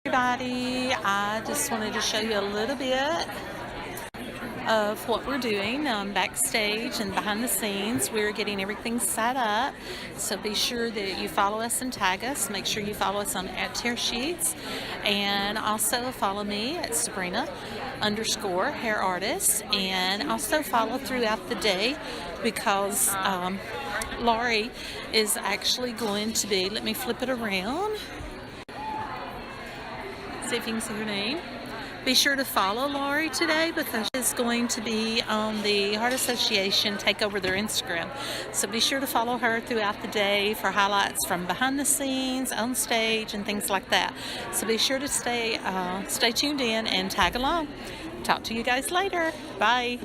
Everybody, I just wanted to show you a little bit of what we're doing backstage and behind the scenes. We're getting everything set up, so be sure that you follow us and tag us. Make sure you follow us on @tearsheets, and also follow me at Sabrina_hair artist, and also follow throughout the day, because Laurie is actually going to be, let me flip it around, see if you can see her name. Be sure to follow Laurie today, because she's going to be on the Heart Association take over their Instagram. So be sure to follow her throughout the day for highlights from behind the scenes, on stage, and things like that. So be sure to stay tuned in and tag along. Talk to you guys later. Bye.